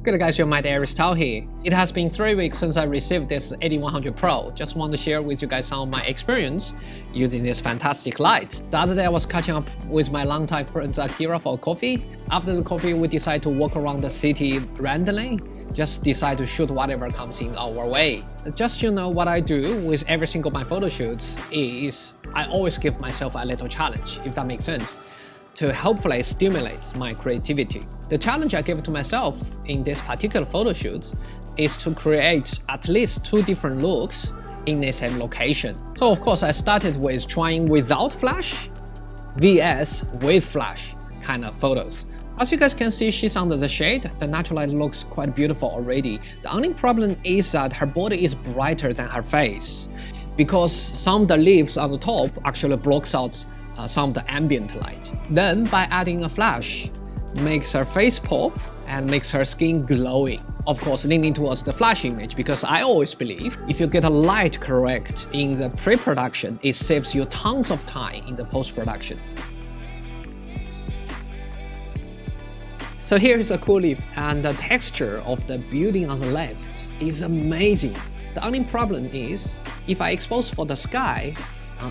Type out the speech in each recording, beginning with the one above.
Good guys, you're my Aries Tao here. It has been 3 weeks since I received this AD100Pro. Just want to share with you guys some of my experience using this fantastic light. The other day I was catching up with my longtime friend Akira for coffee. After the coffee, we decided to walk around the city randomly. Just decide to shoot whatever comes in our way. Just what I do with every single my photo shoots is I always give myself a little challenge, if that makes sense, to hopefully stimulate my creativity. The challenge I give to myself in this particular photo shoot is to create at least 2 different looks in the same location. So of course I started with trying without flash vs with flash kind of photos. As you guys can see, she's under the shade. The natural light looks quite beautiful already. The only problem is that her body is brighter than her face because some of the leaves on the top actually blocks out some of the ambient light. Then by adding a flash, makes her face pop and makes her skin glowing. Of course, leaning towards the flash image because I always believe if you get a light correct in the pre-production, it saves you tons of time in the post-production. So here is a cool leaf, and the texture of the building on the left is amazing. The only problem is if I expose for the sky,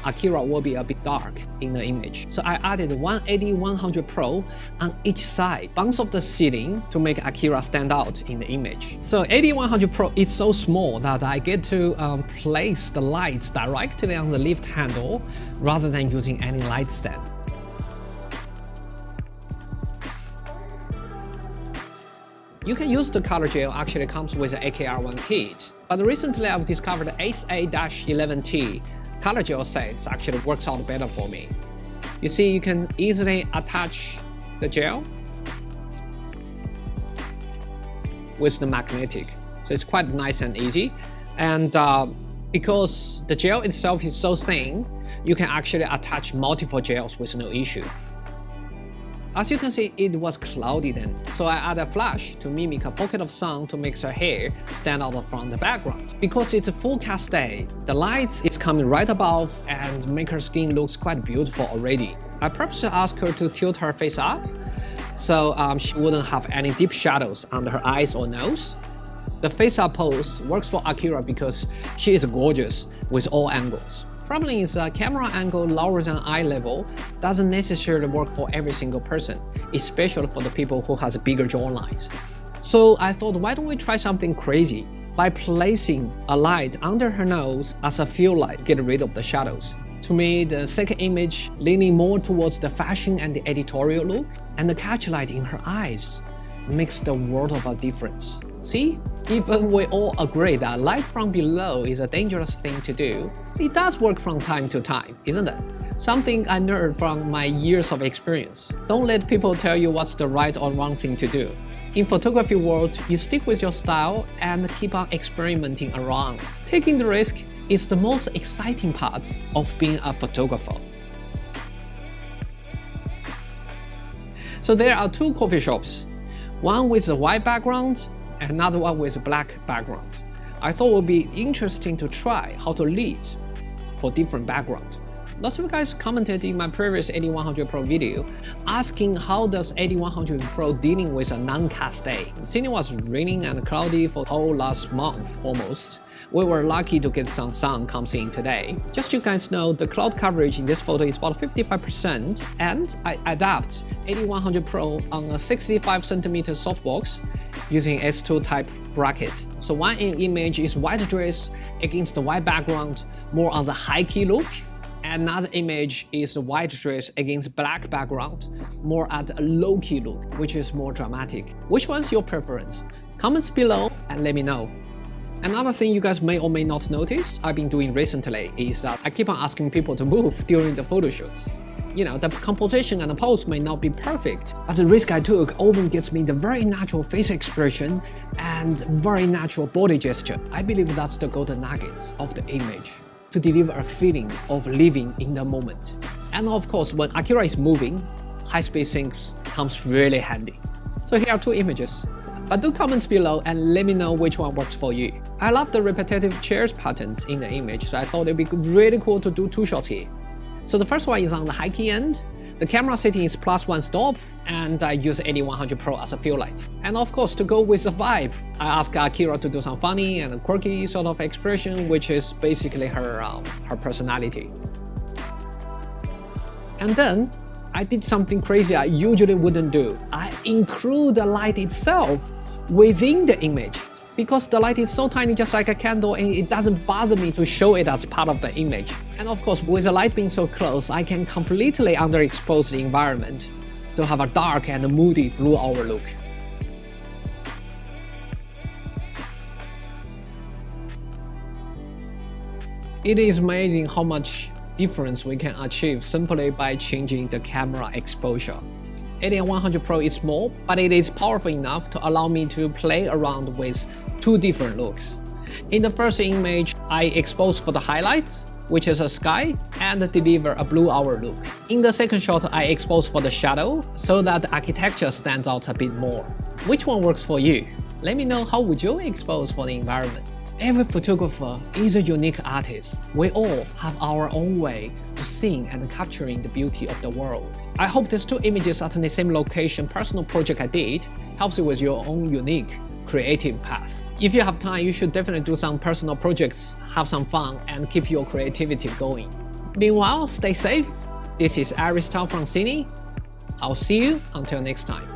Akira will be a bit dark in the image. So I added one AD100Pro on each side, bounce off the ceiling to make Akira stand out in the image. So AD100Pro is so small that I get to place the lights directly on the lift handle rather than using any light stand. You can use the color gel, actually comes with an AKR1 kit. But recently I've discovered the Ace A-11T color gel sets actually works out better for me. You see, you can easily attach the gel with the magnetic. So it's quite nice and easy. And because the gel itself is so thin, you can actually attach multiple gels with no issue. As you can see, it was cloudy then, so I added a flash to mimic a pocket of sun to make her hair stand out from the background. Because it's a forecast day, the light is coming right above and make her skin looks quite beautiful already. I purposely asked her to tilt her face up so she wouldn't have any deep shadows under her eyes or nose. The face up pose works for Akira because she is gorgeous with all angles. Problem is camera angle lower than eye level doesn't necessarily work for every single person, especially for the people who has bigger jawlines. So I thought, why don't we try something crazy by placing a light under her nose as a fill light to get rid of the shadows. To me, the second image leaning more towards the fashion and the editorial look, and the catch light in her eyes makes the world of a difference. See? Even we all agree that light from below is a dangerous thing to do, it does work from time to time, isn't it? Something I learned from my years of experience. Don't let people tell you what's the right or wrong thing to do. In photography world, you stick with your style and keep on experimenting around. Taking the risk is the most exciting part of being a photographer. So there are 2 coffee shops, one with a white background, another one with a black background. I thought it would be interesting to try how to lead for different background. Lots of you guys commented in my previous AD100Pro video asking how does AD100Pro dealing with a non-cast day. Since it was raining and cloudy for all last month almost, we were lucky to get some sun comes in today. Just so you guys know, the cloud coverage in this photo is about 55%, and I adapt AD100Pro on a 65cm softbox using S2 type bracket. So one image is white dress against the white background, more on the high key look. Another image is the white dress against black background, more at a low key look, which is more dramatic. Which one's your preference? Comments below and let me know. Another thing you guys may or may not notice I've been doing recently is that I keep on asking people to move during the photo shoots. The composition and the pose may not be perfect, but the risk I took often gets me the very natural face expression and very natural body gesture. I believe that's the golden nuggets of the image, to deliver a feeling of living in the moment. And of course, when Akira is moving, high-speed syncs comes really handy. So here are 2 images. But do comment below and let me know which one works for you. I love the repetitive chairs patterns in the image, so I thought it'd be really cool to do 2 shots here. So the first one is on the high key end, The camera setting is +1 stop, and I use AD100Pro as a fill light. And of course, to go with the vibe, I asked Akira to do some funny and quirky sort of expression, which is basically her personality. And then, I did something crazy I usually wouldn't do. I include the light itself within the image. Because the light is so tiny, just like a candle, and it doesn't bother me to show it as part of the image. And of course, with the light being so close, I can completely underexpose the environment to have a dark and moody blue hour look. It is amazing how much difference we can achieve simply by changing the camera exposure. AD100Pro is small, but it is powerful enough to allow me to play around with two different looks. In the first image, I expose for the highlights, which is a sky, and deliver a blue hour look. In the second shot, I expose for the shadow, so that the architecture stands out a bit more. Which one works for you? Let me know how would you expose for the environment. Every photographer is a unique artist. We all have our own way to seeing and capturing the beauty of the world. I hope these two images at the same location personal project I did helps you with your own unique creative path. If you have time, you should definitely do some personal projects, have some fun, and keep your creativity going. Meanwhile, stay safe. This is Aries Tao from Sydney. I'll see you until next time.